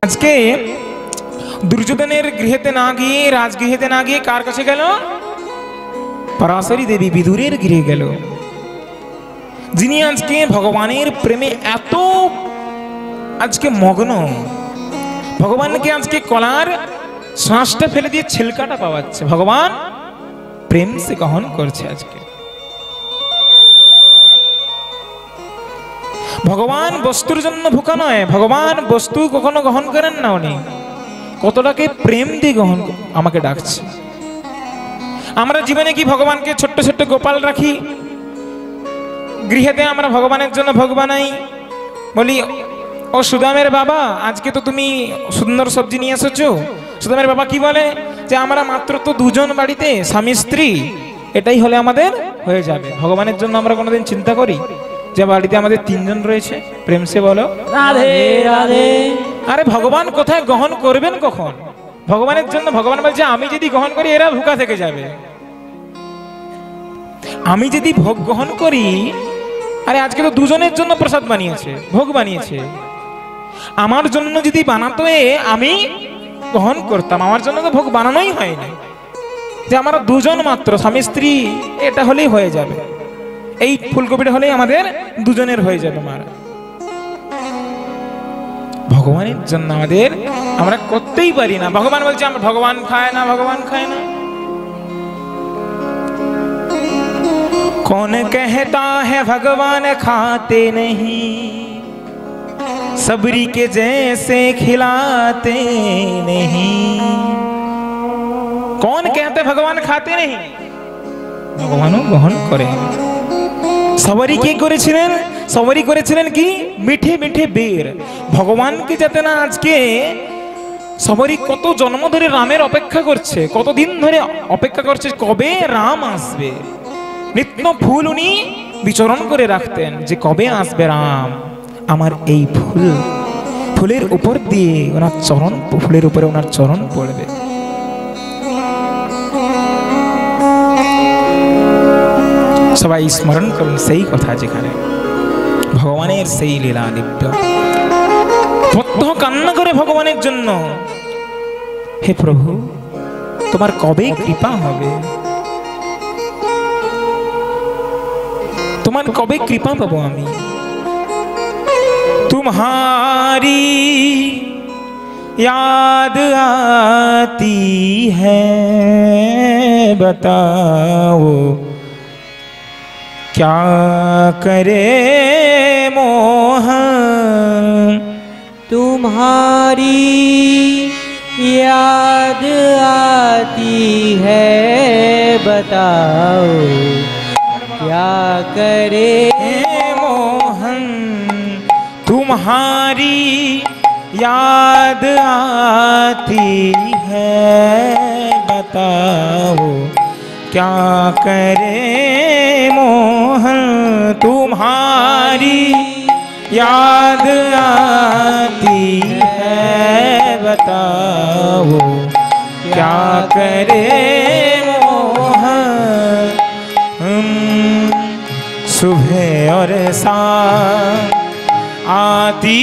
আজকে দুর্যোধনের গৃহেতে না গিয়ে, রাজগৃহেতে না গিয়ে কার কাছে গেল? পরাশরী দেবী বিদুরের গৃহে গেল, যিনি আজকে ভগবানের প্রেমে এত আজকে মগ্ন, ভগবানকে আজকে কলার শ্বাসটা ফেলে দিয়ে ছিলকাটা পাওয়াচ্ছে, ভগবান প্রেম সে গ্রহণ করছে। আজকে ভগবান বস্তুর জন্য ভুকা নয়, ভগবান বস্তু কখনো গ্রহণ করেন না, উনি কতটাকে প্রেম দিয়ে গ্রহণ আমাকে ডাকছে। আমরা জীবনে কি ভগবানকে ছোট্ট ছোট্ট গোপাল রাখি, গৃহেতে আমরা ভগবানের জন্য ভোগ বানাই, বলি ও সুদামের বাবা আজকে তো তুমি সুন্দর সবজি নিয়ে এসেছো। সুদামের বাবা কি বলে যে আমরা মাত্র তো দুজন বাড়িতে, স্বামী স্ত্রী, এটাই হলে আমাদের হয়ে যাবে। ভগবানের জন্য আমরা কোনোদিন চিন্তা করি যে বাড়িতে আমাদের তিনজন রয়েছে? প্রেম সে বলো রাধে রাধে। আরে ভগবান কোথায় গ্রহণ করবেন কখন? ভগবানের জন্য ভগবান বলছে আমি যদি গ্রহণ করি এরা ভুকা থেকে যাবে, আমি যদি ভোগ গ্রহণ করি। আরে আজকে তো দুজনের জন্য প্রসাদ বানিয়েছে, ভোগ বানিয়েছে, আমার জন্য যদি বানাতো আমি গ্রহণ করতাম। আমার জন্য তো ভোগ বানানোই হয়নি, যে আমরা দুজন মাত্র স্বামী স্ত্রী, এটা হলেই হয়ে যাবে, এই ফুলকপিটা হলেই আমাদের দুজনের হয়ে যাবে। মারা ভগবানের জন্য আমাদের আমরা করতেই পারি না। ভগবান বলছে আমরা ভগবান খায় না, ভগবান খায় না। कौन कहता है भगवान खाते नहीं, सबरी के जैसे खिलाते नहीं। कौन कहते भगवान खाते नहीं? ভগবানও গ্রহণ করে। সবরি কি করেছিলেন? সবরি করেছিলেন কি মিঠে মিঠে বের, ভগবানকে যাতে না আজকে সবরি কত জন্ম ধরে রামের অপেক্ষা করছে, কতদিন ধরে অপেক্ষা করছে কবে রাম আসবে। নিত্য ফুল উনি বিচরণ করে রাখতেন যে কবে আসবে রাম, আমার এই ফুল, ফুলের উপর দিয়ে ওনার চরণ, ফুলের উপরে ওনার চরণ পড়বে। সবাই স্মরণ করুন সেই কথা, যেখানে ভগবানের সেই লীলা দিব্য। প্রত্যহ কান্না করে ভগবানের জন্য, হে প্রভু তোমার কবে কৃপা হবে, তোমার কবে কৃপা পাবো আমি। तुम्हारी याद आती है, बताओ क्या करे मोहन। तुम्हारी याद आती है, बताओ क्या करे मोहन। तुम्हारी याद आती है, बताओ क्या करे मोहन। तुम्हारी याद आती है, बताओ क्या करे मोहन। सुबह और शाम आती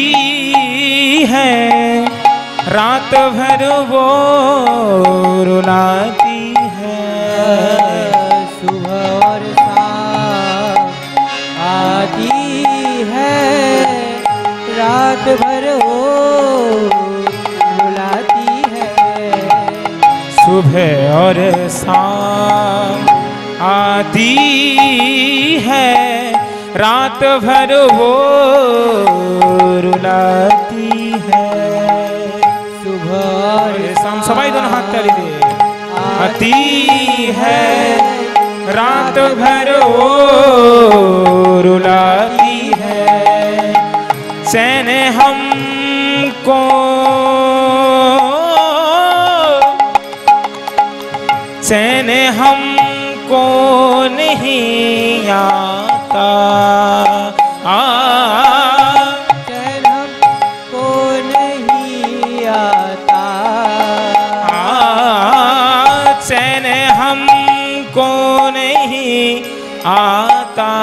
है, रात भर वो रुलाती है। सुबह और शाम आती है, रात भर वो रुलाती है। सुबह और शाम आती है, रात भर वो रुलाती है। सुबह और शाम सबाई दोनों हाथ ताली दे। आती है, रात भर वो रुलाती है। चैन हमको, चैन हमको नहीं आता, चैन हमको नहीं आता, चैन हमको नहीं आता,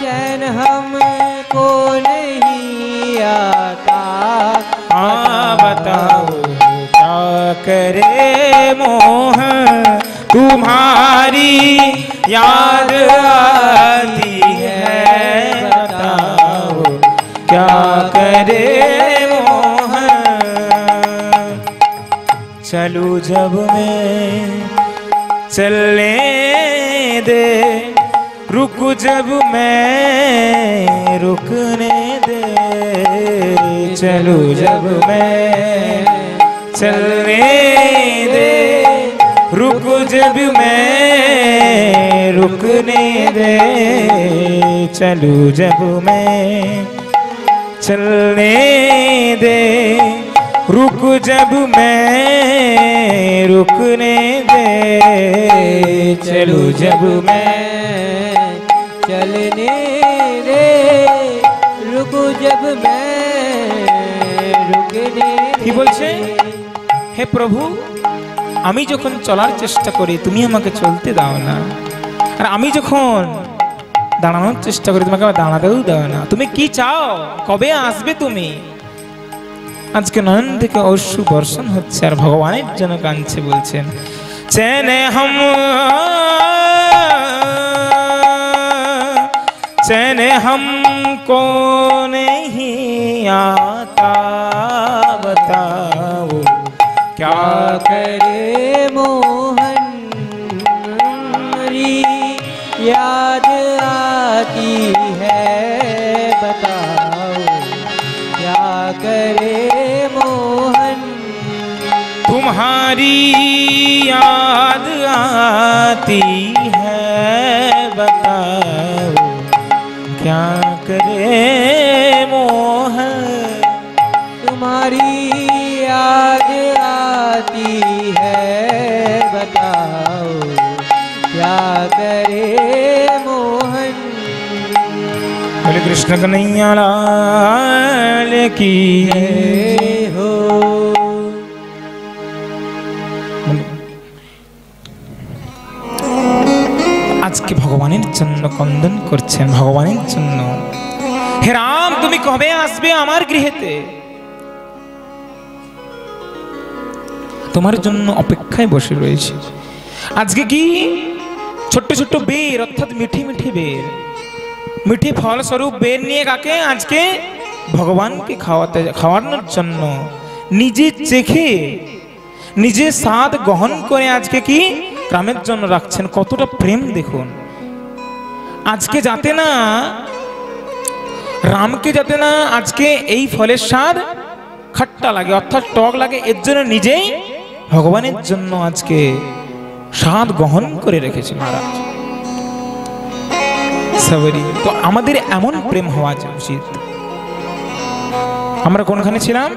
चैन हमको नहीं आता। बताओ क्या करे मोह तुम्हारी याद आती है बताओ क्या करे मोह चलूं जब मैं चलने दे रुक जब मैं रुकने दे चलूं जब मैं चलने दे रुक जब मैं रुकने दे चलूं जब मैं चलने दे रुक जब मैं रुकने दे चलूं जब मैं चलने दे रुको जब मैं रुकने কি বলছে হে প্রভু আমি যখন চলার চেষ্টা করি তুমি আমাকে চলতে দাও না আর আমি যখন দাঁড়ানোর চেষ্টা করি তোমাকে দাঁড়াতেও দাও না তুমি কি চাও কবে আসবে তুমি আজকে নয়ন থেকে অশ্রু বর্ষণ হচ্ছে আর ভগবানের জন্য কাঁদছে বলছেন চেনে হম चैन हमको नहीं आता बताओ क्या करे मोहन री याद आती है बताओ क्या करे मोहन तुम्हारी याद आती है बताओ क्या करे मोहन तुम्हारी याद आती है बताओ क्या करे मोहन बोले कृष्ण कन्हैया लाल की जय हो আজকে ভগবানের জন্য কন্দন করছেন ভগবানের জন্য হে রাম তুমি কবে আসবে আমার গৃহেতে তোমার জন্য অপেক্ষায় বসে রয়েছে আজকে কি ছোট্ট ছোট্ট বের অর্থাৎ মিঠি মিঠি বের মিঠি ফল স্বরূপ বের নিয়ে কাকে আজকে ভগবানকে খাওয়ানোর জন্য নিজে চেখে নিজে স্বাদ গ্রহণ করে আজকে কি রামের জন্য রাখছেন কতটা প্রেম দেখুন আজকে যাতে না রামকে যাতে না আজকে এই ফলের স্বাদ খাট্টা লাগে অর্থাৎ টক লাগে এর জন্য নিজেই ভগবানের জন্য আজকে স্বাদ গ্রহণ করে রেখেছে মহারাজ সবরি তো আমাদের এমন প্রেম হওয়া উচিত আমরা কোনখানে ছিলাম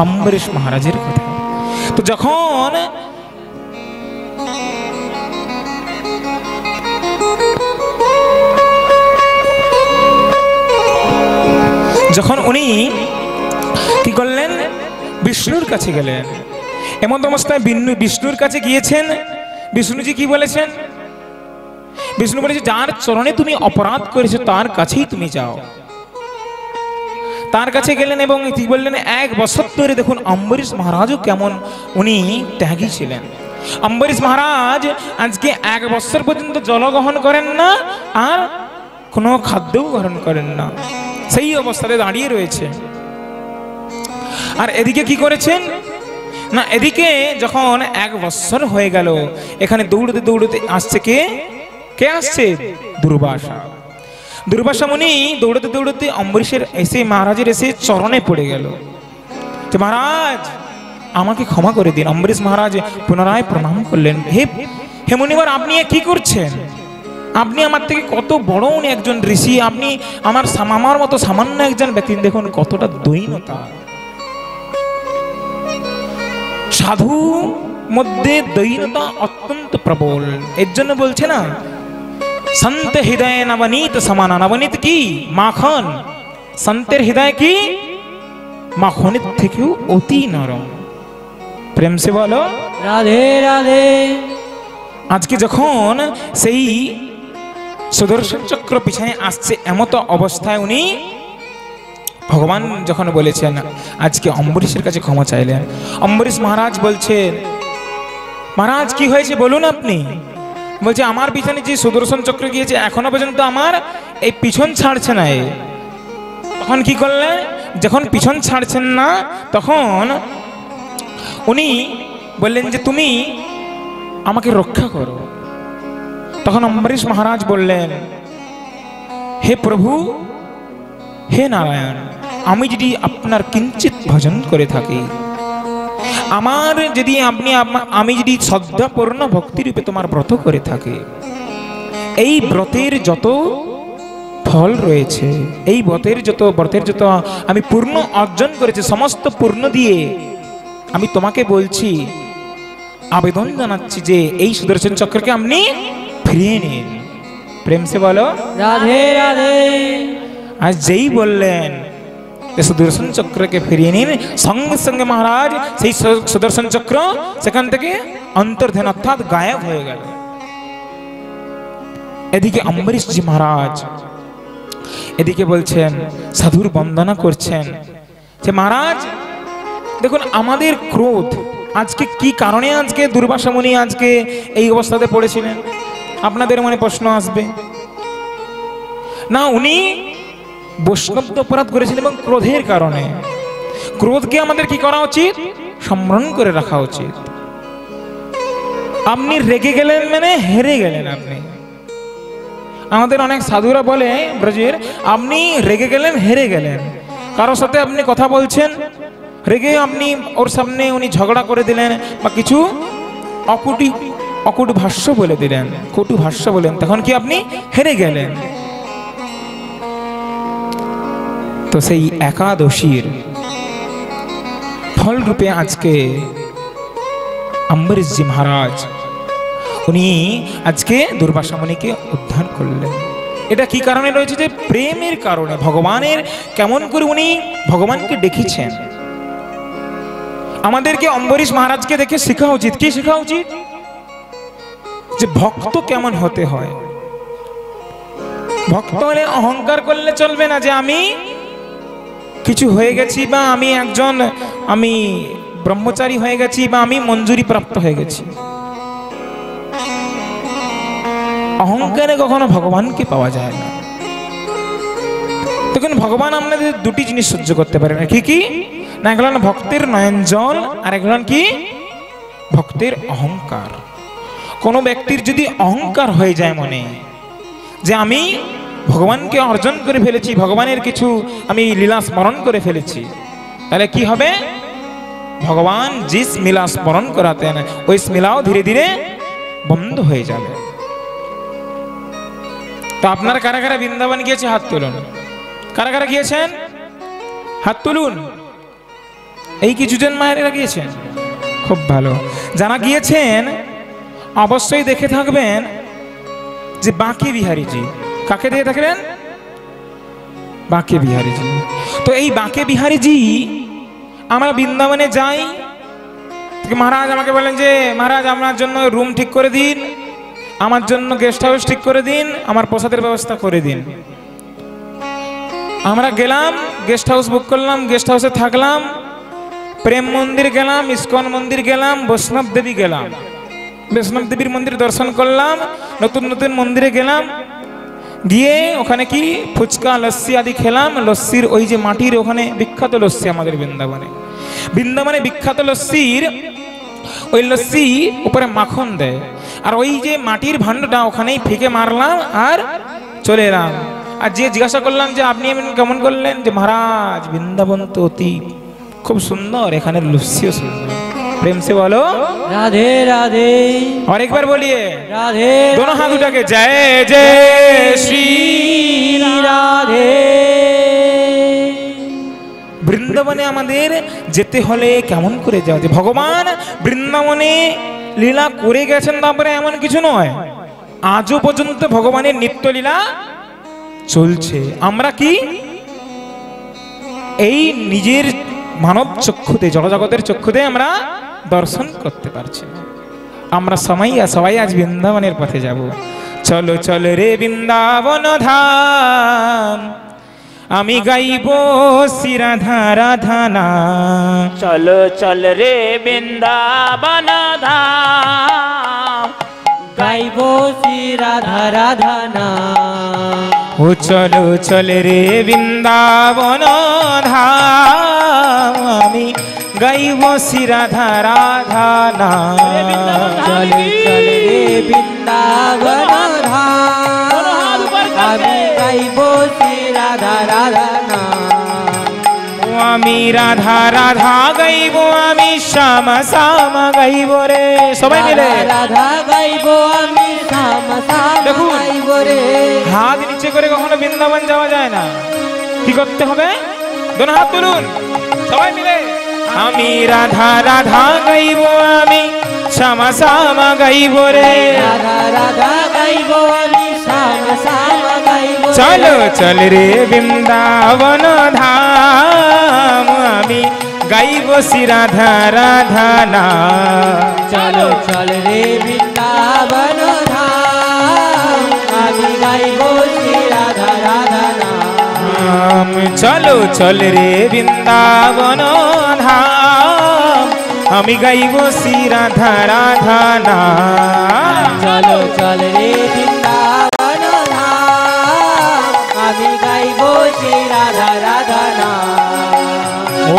অম্বরীশ মহারাজের কথা তো যখন উনি কি করলেন বিষ্ণুর কাছে গেলেন এমন অবস্থায় বিষ্ণুর কাছে গিয়েছেন বিষ্ণুজি কি বলেছেন বিষ্ণু বলেছে যার চরণে তুমি অপরাধ করেছো তার কাছেই তুমি যাও তার কাছে গেলেন এবং কি বললেন 1 বছর ধরে দেখুন অম্বরীশ মহারাজও কেমন উনি ত্যাগী ছিলেন অম্বরীশ মহারাজ আজকে 1 বছর পর্যন্ত জল গ্রহণ করেন না আর কোনো খাদ্যও গ্রহণ করেন না সেই অবস্থাতে দাঁড়িয়ে রয়েছে আর এদিকে কি করেছেন না এদিকে যখন 1 বছর হয়ে গেল এখানে দৌড়তে দৌড়তে আসছে কে আসছে দুর্বাসা মুনি দৌড়তে দৌড়তে অম্বরীশের এসে মহারাজের এসে চরণে পড়ে গেল যে মহারাজ আমাকে ক্ষমা করে দিন অম্বরীশ মহারাজ পুনরায় প্রণাম করলেন হে মুনিবার আপনি কি করছেন আপনি আমার থেকে কত বড় উনি একজন ঋষি আপনি আমার মতো সামান্য একজন ব্যক্তি দেখুন কতটা দৈনতা সাধু মধ্যে দৈনতা অত্যন্ত প্রবল এর জন্য বলছে না संत हृदय नवनीत समान नवनीत की माखन संतेर हृदय की माखनित থেকেও অতি নরম প্রেম সে বলো রাধে রাধে আজকে যখন সেই সুদর্শন চক্র পিছনে আসছে এমতো অবস্থায় উনি ভগবান যখন বলেছেন আজকে অম্বরীশের কাছে ক্ষমা চাইলেন, অম্বরীশ মহারাজ বলছেন, মহারাজ কি হয়েছে বলুন আপনি। বলছে আমার পিছনে যে সুদর্শন চক্র গিয়েছে এখনো পর্যন্ত আমার এই পিছন ছাড়ছে না। তখন কি করলেন, যখন পিছন ছাড়ছেন না তখন উনি বললেন যে তুমি আমাকে রক্ষা করো। তখন অম্বরীশ মহারাজ বললেন, হে প্রভু, হে নারায়ণ, আমি যদি আপনার কিঞ্চিত ভজন করে থাকি, আমার যদি আমি যদি শ্রদ্ধাপূর্ণ ভক্তিরূপে তোমার ব্রত করে থাকি, এই ব্রতের যত ফল রয়েছে, এই ব্রতের যত আমি পূর্ণ অর্জন করেছি, সমস্ত পূর্ণ দিয়ে আমি তোমাকে বলছি, আবেদন জানাচ্ছি যে এই সুদর্শন চক্রকে আপনি ফিরিয়ে নিন। প্রেম সে বলো রাধে রাধে। আর যেই বললেন সুদর্শন চক্রকে ফিরিয়ে নিন, সঙ্গে সঙ্গে মহারাজ সেই সুদর্শন চক্র সেখান থেকে অন্তর্ধান অর্থাৎ গায়েব হয়ে গেল। এদিকে অম্বরীশজি মহারাজ এদিকে বলছেন, সাধুর বন্দনা করছেন যে মহারাজ দেখুন আমাদের ক্রোধ আজকে কি কারণে আজকে দুর্বাসা মুনি আজকে এই অবস্থাতে পড়েছিলেন, আপনাদের মনে প্রশ্ন আসবে না। উনি বৈষ্ণব অপরাধ করেছিলেন এবং ক্রোধের কারণে। ক্রোধকে আমাদের কি করা উচিত, সম্বরণ করে রাখা উচিত। আপনি রেগে গেলেন মানে হেরে গেলেন। আপনি আমাদের অনেক সাধুরা বলে ব্রজের, আপনি রেগে গেলেন হেরে গেলেন। কারোর সাথে আপনি কথা বলছেন, রেগে আপনি ওর সামনে উনি ঝগড়া করে দিলেন বা কিছু অকুট ভাষ্য বলে দিলেন, কটু ভাষ্য বলেন, তখন কি আপনি হেরে গেলেন। তো সেই একাদশীর ফলরূপে আজকে অম্বরীশজি মহারাজ উনি আজকে দুর্বাসা মুনিকে উদ্ধার করলেন। এটা কি কারণে রয়েছে, যে প্রেমের কারণে, ভগবানের কেমন করে উনি ভগবানকে ডেকেছেন। আমাদেরকে অম্বরীশ মহারাজকে দেখে শেখা উচিত। কি শেখা উচিত, যে ভক্ত কেমন হতে হয়। ভক্ত হলে অহংকার করলে চলবে না, যে আমি কিছু হয়ে গেছি বা আমি ব্রহ্মচারী হয়ে গেছি বা আমি মঞ্জুরি প্রাপ্ত হয়ে গেছি। অহংকারে কখনো ভগবানকে পাওয়া যায় না। তখন ভগবান আমাদের দুটি জিনিস সহ্য করতে পারে না। কি কি না, এগুলো ভক্তের নয়ন জল, আর এগুলো কি ভক্তের অহংকার। কোনো ব্যক্তির যদি অহংকার হয়ে যায় মনে, যে আমি ভগবানকে অর্জন করে ফেলেছি, ভগবানের কিছু আমি লীলা স্মরণ করে ফেলেছি, তাহলে কি হবে, ভগবান যে লীলা স্মরণ করাতেন ওই লীলাও ধীরে ধীরে বন্ধ হয়ে যাবে। তো আপনারা কারা কারা বৃন্দাবন গিয়েছে হাত তুলুন। কারা কারা গিয়েছেন হাত তুলুন। এই কিছুজন মায়েরা গিয়েছেন, খুব ভালো। যারা গিয়েছেন অবশ্যই দেখে থাকবেন যে বাঁকে বিহারীজি, কাকে দিয়ে থাকবেন, বাঁকে বিহারীজি। তো এই বাঁকে বিহারীজি আমরা বৃন্দাবনে যাই, মহারাজ আমাকে বলেন যে মহারাজ আমার জন্য রুম ঠিক করে দিন, আমার জন্য গেস্ট হাউস ঠিক করে দিন, আমার প্রসাদের ব্যবস্থা করে দিন। আমরা গেলাম, গেস্ট হাউস বুক করলাম, গেস্ট হাউসে থাকলাম, প্রেম মন্দির গেলাম, ইস্কন মন্দির গেলাম, বৈষ্ণব দেবী গেলাম, বৈষ্ণব দেবীর মন্দির দর্শন করলাম, নতুন নতুন মন্দিরে গেলাম, গিয়ে ওখানে কি ফুচকা লস্যি আদি খেলাম। লস্যির ওই যে মাটির ওখানে বিখ্যাত লস্যি আমাদের বৃন্দাবনে বিখ্যাত লস্যির ওই লস্যি উপরে মাখন দেয়, আর ওই যে মাটির ভাণ্ডটা ওখানেই ফেঁকে মারলাম আর চলে এলাম। আর যে জিজ্ঞাসা করলাম যে আপনি কেমন করলেন, যে মহারাজ বৃন্দাবন তো অতি খুব সুন্দর, এখানে লস্যিও সুন্দর। प्रेम से बोलो राधे राधे। और एक बार बोलिए राधे। दोनों हाथ उठा के जय जय श्री राधे। বৃন্দাবনে আমাদের যেতে হলে কেমন করে যাওয়া যায়? ভগবান বৃন্দাবনে লীলা করে গেছেন, তারপরে এমন কিছু নয়, আজও পর্যন্ত ভগবানের নিত্য লীলা চলছে। আমরা কি এই নিজের মানব চক্ষুতে, জড়জগতের চক্ষুতে আমরা দর্শন করতে পারছি না। আমরা সবাই আজ বৃন্দাবনের পথে যাব। চলো চলো রে বৃন্দাবন ধাম, আমি গাইব শ্রী রাধা রাধা নাম। চলো চল রে বৃন্দাবন ধাম, গাইব শ্রী রাধা রাধা নাম। ও চলো চল রে বৃন্দাবন ধাম, আমি গাইব শ্রী রাধা রাধা নাম। চলে চলে রে বৃন্দাবন ধাম, আমি গাইব শ্রী রাধা রাধা নাম। ও আমি রাধা রাধা গাইব, আমি শ্যাম শ্যাম গাইব রে, সবাই মিলে রাধা গাইব আমি শ্যাম শ্যাম দেখুন। গাইব রে। হাত নিচে করে কখনো বৃন্দাবন যাওয়া যায় না, কি করতে হবে? দোনো হাত তুলুন সবাই মিলে। আমি রাধা রাধা গাইব, আমি শ্যাম শ্যাম গাইব রে। রাধা রাধা গাইব আমি শ্যাম শ্যাম গাইব রে। চলো চল রে বৃন্দাবন ধাম, আমি গাইব শ্রী রাধা রাধা নাম। চলো চল রে বৃন্দাবন ধাম, আমি গাইব শ্রী রাধা রাধা নাম। চলো চল রে বৃন্দাবন ধাম, আমি গাইব শ্রী রাধা রাধা নাম। চলো চল রে বৃন্দাবন ধাম, আমি গাইব শ্রী রাধা রাধা নাম।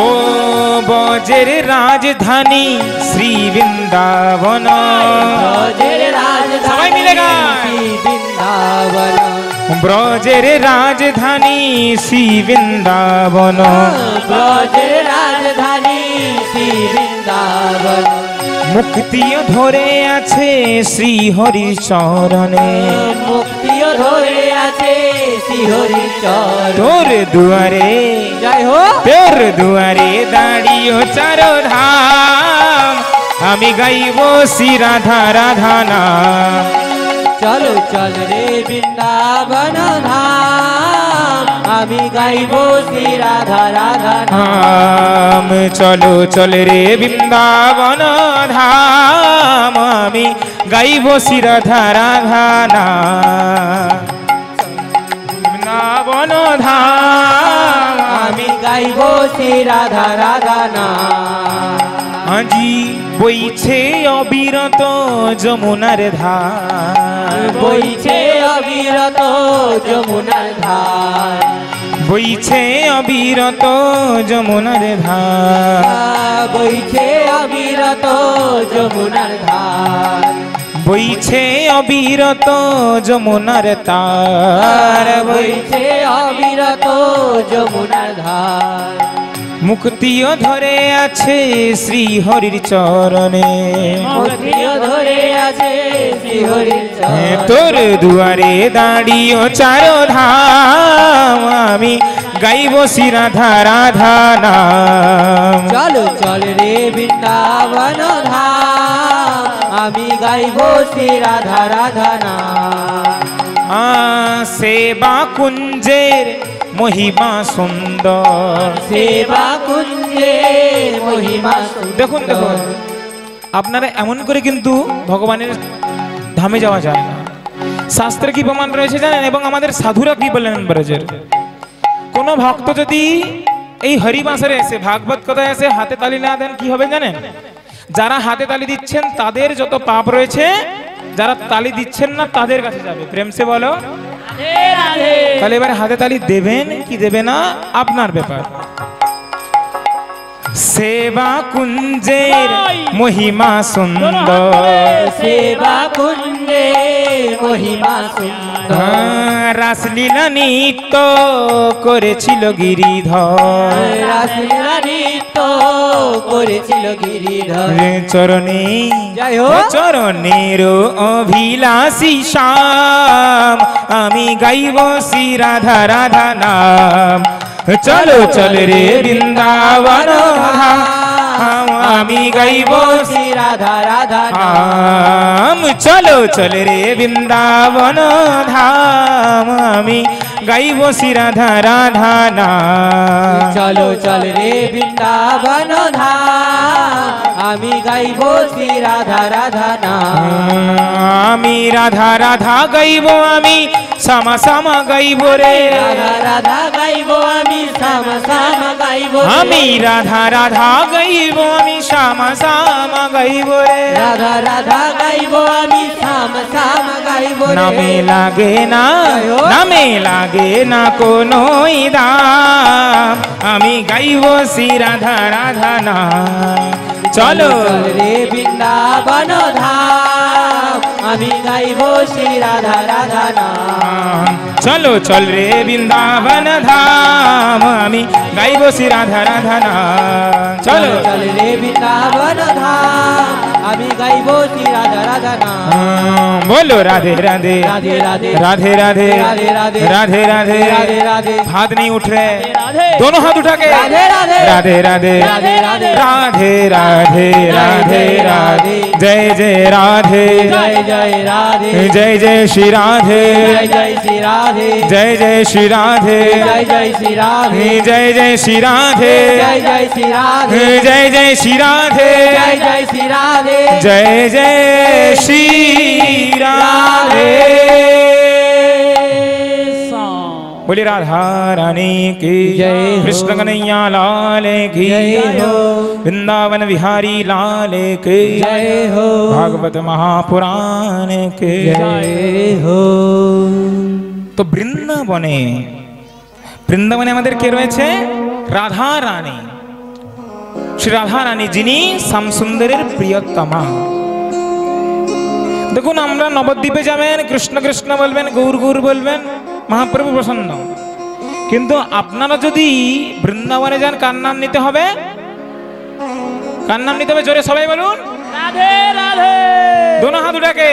ও বজের রাজধানী শ্রী বৃন্দাবন, ব্রজের সবাই মিলে রাজধানী গান। শ্রী বৃন্দাবন, ব্রজের রাজধানী শ্রী বৃন্দাবন। ব্রজের রাজধানী শ্রী বৃন্দাবন। মুক্তিও ধরে আছে শ্রী হরির চরণে, মুক্তিও ধরে আছে শ্রী হরির চরণ। তোর দুয়ারে জয় হো। তোর দুয়ারে দাঁড়িয়ে চার ধাম, আমি গাইব শ্রী রাধা রাধা নাম। চলো চল রে বৃন্দাবন ধাম, আমি গাইব শ্রী রাধা রাধা নাম। চলো চল রে বৃন্দাবন ধাম, আমি গাইব শ্রী রাধা রাধা নাম। বৃন্দাবন ধাম, আমি গাইব শ্রী রাধা রাধা নাম। আজি বইছে অবিরত যমুনার ধার, বইছে অবিরত যমুনার ধার। বইছে অবিরত যমুনার ধার, বইছে অবিরত যমুনার ধার। বইছে অবিরত যমুনার তার, বইছে অবিরত যমুনার ধার। মুক্তিও ধরে আছে শ্রী হরির চরণে, মুক্তিও ধরে আছে শ্রী হরির চরণ। তোর দুয়ারে দাঁড়িয়ে চার ধাম, আমি গাইব শ্রী রাধা রাধা নাম। চলো চল রে বৃন্দাবন ধাম, আমি গাইব শ্রী রাধা রাধা নাম। সেবা কুঞ্জের মহিমা সুন্দর, সেবা কুঞ্জে মহিমা সুন্দর। দেখুন দেখুন, আপনারা এমন করে কিন্তু ভগবানের ধামে যাওয়া যায় না। শাস্ত্রে কি প্রমাণ রয়েছে জানেন, এবং আমাদের সাধুরা কি বলেন ব্রজের, কোন ভক্ত যদি এই হরিবাসরে এসে ভাগবত কথায় এসে হাতে তালি না দেন কি হবে জানেন? যারা হাতে তালি দিচ্ছেন তাদের যত পাপ রয়েছে, যারা তালি দিচ্ছেন না তাদের কাছে যাবে। প্রেম সে বলো। তাহলে এবার হাতে তালি দেবেন কি দেবে না আপনার ব্যাপার। সেবা কুঞ্জের মহিমা সুন্দর, সেবা কুঞ্জে মহিমা সুন্দর। রাসলীলা নৃত্য করেছিল গিরিধর, রাসলীলা নৃত্য করেছিল গিরিধর। চরণে জয় হো। চরণের অভিলাষী শ্যাম, আমি গাইব শ্রী রাধা রাধা নাম। চলো চল রে বৃন্দাবন ধাম, আমি গাইব শ্রী রাধা রাধা নাম। চলো চল রে বৃন্দাবন ধাম, আমি গাইব শ্রী রাধা রাধা নাম। চলো চল রে বৃন্দাবন ধাম, আমি গাইব শ্রী রাধা রাধা নাম আমি রাধা রাধা গাইব আমি শ্যামা শ্যামা গাইব রে রাধা রাধা গাইব আমি শ্যামা শ্যামা গাইব আমি রাধা রাধা গাইব আমি শ্যামা শ্যামা গাইব রে রাধা রাধা গাইব আমি শ্যামা শ্যামা গাইব নামে লাগে না নামে লাগে না কোনো দাম আমি গাইব শ্রী রাধা রাধা নাম চলো রে বৃন্দাবন ধাম আমি গাইব শ্রী রাধা রাধা নাম চলো চল রে বৃন্দাবন ধাম আমি গাইব শ্রী রাধা রাধা নাম চলো চল রে বৃন্দাবন ধাম আমি গাইব শ্রী রাধা রাধা নাম बोलो राधे राधे राधे राधे राधे राधे राधे राधे राधे राधे राधे राधे हाथ नहीं उठ रहे राधे दोनों हाथ उठा के राधे राधे राधे राधे राधे राधे राधे राधे राधे राधे जय जय राधे जय जय राधे जय जय श्री राधे जय जय श्री राधे जय जय श्री राधे जय जय श्री राधे जय जय श्री राधे जय जय श्री राधे जय जय श्री राधे जय जय श्री राधे जय जय श्री राधे बोली राधा रानी की जय हो। कृष्ण कन्हैया लाल की जय हो। वृंदावन बिहारी लाल की जय हो भागवत महापुराण के जय हो তো বৃন্দাবনে বৃন্দাবনে আমাদের কে রয়েছে রাধা রানী শ্রী রাধা রানী যিনি শ্যামসুন্দরের প্রিয়তমা দেখুন আমরা নবদ্বীপে যাবেন কৃষ্ণ কৃষ্ণ বলবেন গৌর গৌর বলবেন মহাপ্রভু প্রসন্ন কিন্তু আপনারা যদি বৃন্দাবনে যান কার নাম নিতে হবে কার নাম নিতে হবে জোরে সবাই বলুন राधे राधे दोनों हाथ उठा के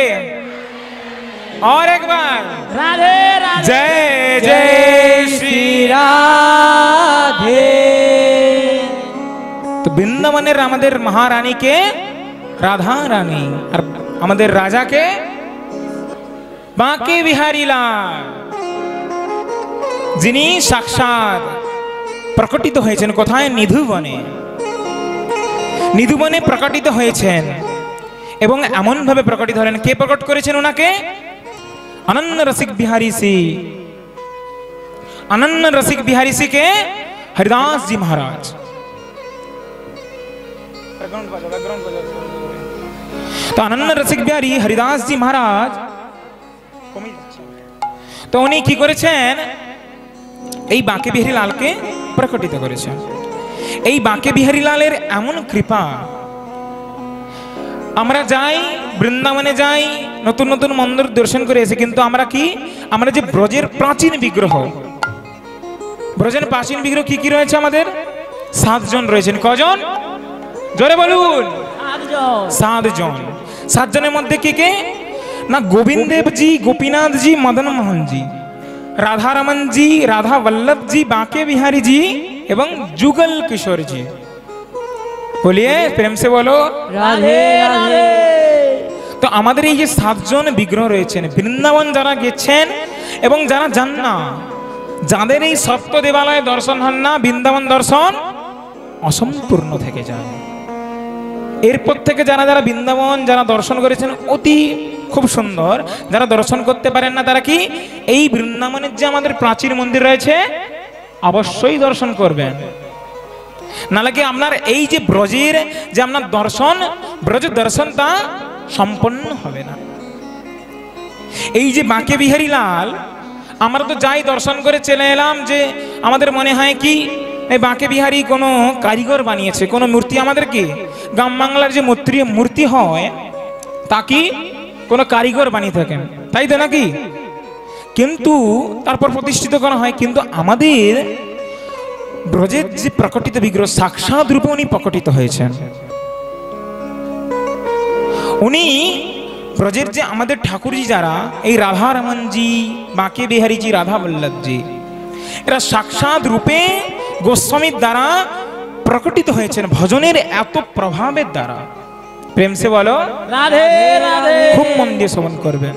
और एक बार राधे राधे जय जय श्री রাধে তো বৃন্দাবনের আমাদের মহারানীকে রাধা রানী আর আমাদের রাজাকে বাঁকে বিহারী লাল যিনি সাক্ষাৎ প্রকটিত হয়েছেন কোথায় নিধুবনে নিধুবনে প্রকটিত হয়েছেন এবং এমন ভাবে প্রকটিত হলেন কে প্রকট করেছেন ওনাকে अनन्य रसिक बिहारी सी अनन्य रसिक बिहारी सी के हरिदास जी महाराज तो अनन्य रसिक बिहारी हरिदास जी महाराज तो उन्हीं की করেছেন এই বাঁকে বিহারী লালকে প্রকটিত করেছেন এই বাঁকে বিহারী লালের এমন কৃপা আমরা যাই বৃন্দাবনে যাই নতুন নতুন মন্দির দর্শন করে এসে কিন্তু আমরা কি আমরা যে ব্রজের প্রাচীন বিগ্রহ ব্রজের প্রাচীন বিগ্রহ কি কি রয়েছে আমাদের 7 জন রয়েছেন কজন জোরে বলুন 7 জন 7 জনের মধ্যে কে কে না গোবিন্দ देव जी गोपीनाथ जी मदन मोहन जी राधा रमन जी राधा वल्लभ जी बांके बिहारी जी एवं जुगल किशोर जी बोलिए प्रेम से बोलो রাধে রাধে তো আমাদের এই যে 7 জন বিগ্রহ রয়েছেন বৃন্দাবন যারা গেছেন এবং যারা যান না যাদের এই সপ্ত দেবালয় দর্শন হন না বৃন্দাবন দর্শন অসম্পূর্ণ থেকে যায় এরপর থেকে যারা যারা বৃন্দাবন যারা দর্শন করেছেন অতি খুব সুন্দর যারা দর্শন করতে পারেন না তারা কি এই বৃন্দাবনের যে আমাদের প্রাচীন মন্দির রয়েছে অবশ্যই দর্শন করবেন নালে কি আপনার এই যে ব্রজের যে আপনার দর্শন ব্রজ দর্শন তা সম্পন্ন হবে না এই যে বাঁকে বিহারী লাল আমরা তো যাই দর্শন করে চলে এলাম যে আমাদের মনে হয় কি এই বাঁকে বিহারী কোনো কারিগর বানিয়েছে কোনো মূর্তি আমাদের কি গ্রাম বাংলার যে মূর্তি হয় তা কি কোনো কারিগর বানিয়ে থাকেন তাই তো নাকি কিন্তু তারপর প্রতিষ্ঠিত করা হয় কিন্তু আমাদের ব্রজের যে প্রকটিত বিগ্রহ সাক্ষাৎ রূপে উনি প্রকটিত হয়েছেন উনি ব্রজের যে আমাদের ঠাকুরজি যারা এই রাধা রমন জি বাঁকে বিহারী জি রাধা বল্লভ জি এরা সাক্ষাৎ রূপে গোস্বামীর দ্বারা প্রকটিত হয়েছেন ভজনের এত প্রভাবের দ্বারা প্রেম সে বলো राधे राधे খুব মন দিয়ে শ্রবণ করবেন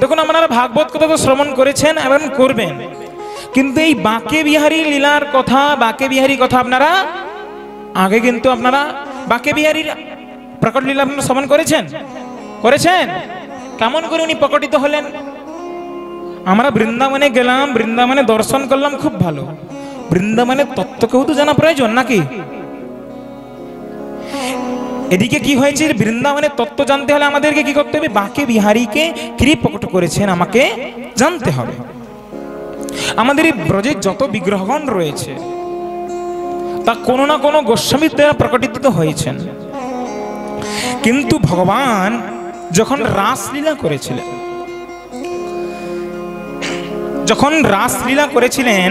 দেখুন আপনারা ভাগবত কথা তো শ্রবণ করেছেন এবং করবেন কিন্তু এই বাঁকে বিহারী লীলার কথা বাঁকে বিহারী কথা আপনারা আগে কিন্তু আপনারা বাঁকে বিহারীর প্রকট লীলা আপনারা শ্রবণ করেছেন? করেছেন? কেমন করে উনি প্রকটিত হলেন? আমরা বৃন্দাবনে গেলাম, বৃন্দাবনে দর্শন করলাম, খুব ভালো। বৃন্দাবনের তত্ত্বকেও তো জানা প্রয়োজন নাকি? এদিকে কি হয়েছে, বৃন্দাবনের তত্ত্ব জানতে হলে আমাদেরকে কি করতে হবে? বাঁকে বিহারীকে কি প্রকট করেছেন আমাকে জানতে হবে। আমাদের এই ব্রজের যত বিগ্রহগণ রয়েছে তা কোনো না কোনো গোস্বামীর দ্বারা প্রকটিত তো হয়েছেন, কিন্তু ভগবান যখন রাসলীলা করেছিলেন, যখন রাসলীলা করেছিলেন,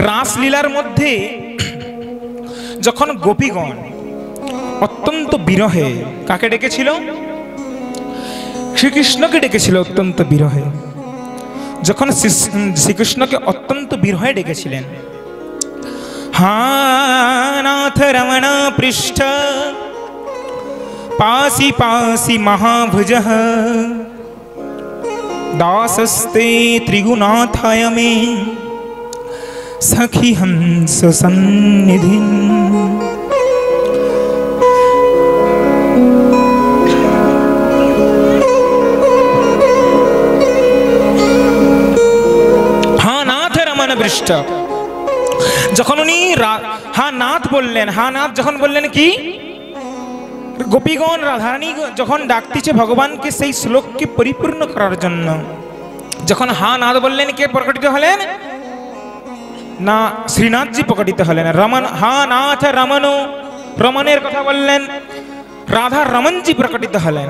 রাসলীলার মধ্যে যখন গোপীগণ অত্যন্ত বিরহে কাকে ডেকেছিল? শ্রীকৃষ্ণকে ডেকেছিল অত্যন্ত বিরহে। যখন শ্রীকৃষ্ণকে অত্যন্ত বিরহে ডেকেছিলেন, হা নাথ রমণ পৃষ্ঠ পাসি পাসি মহাভুজঃ দাসস্তে ত্রিগুণাথায় মে সখী হংস সন্নিধি। যখন উনি হা নাথ বললেন, হা নাথ যখন বললেন, কি গোপীগণ রাধারানী যখন ডাকতেছে ভগবানকে সেই শ্লোককে পরিপূর্ণ করার জন্য, যখন হা নাথ বললেন, কে প্রকটিত হলেন? না, শ্রীনাথজি প্রকটিত হলেন। রমন, হা নাথ রমন, রমনের কথা বললেন, রাধা রমনজি প্রকটিত হলেন।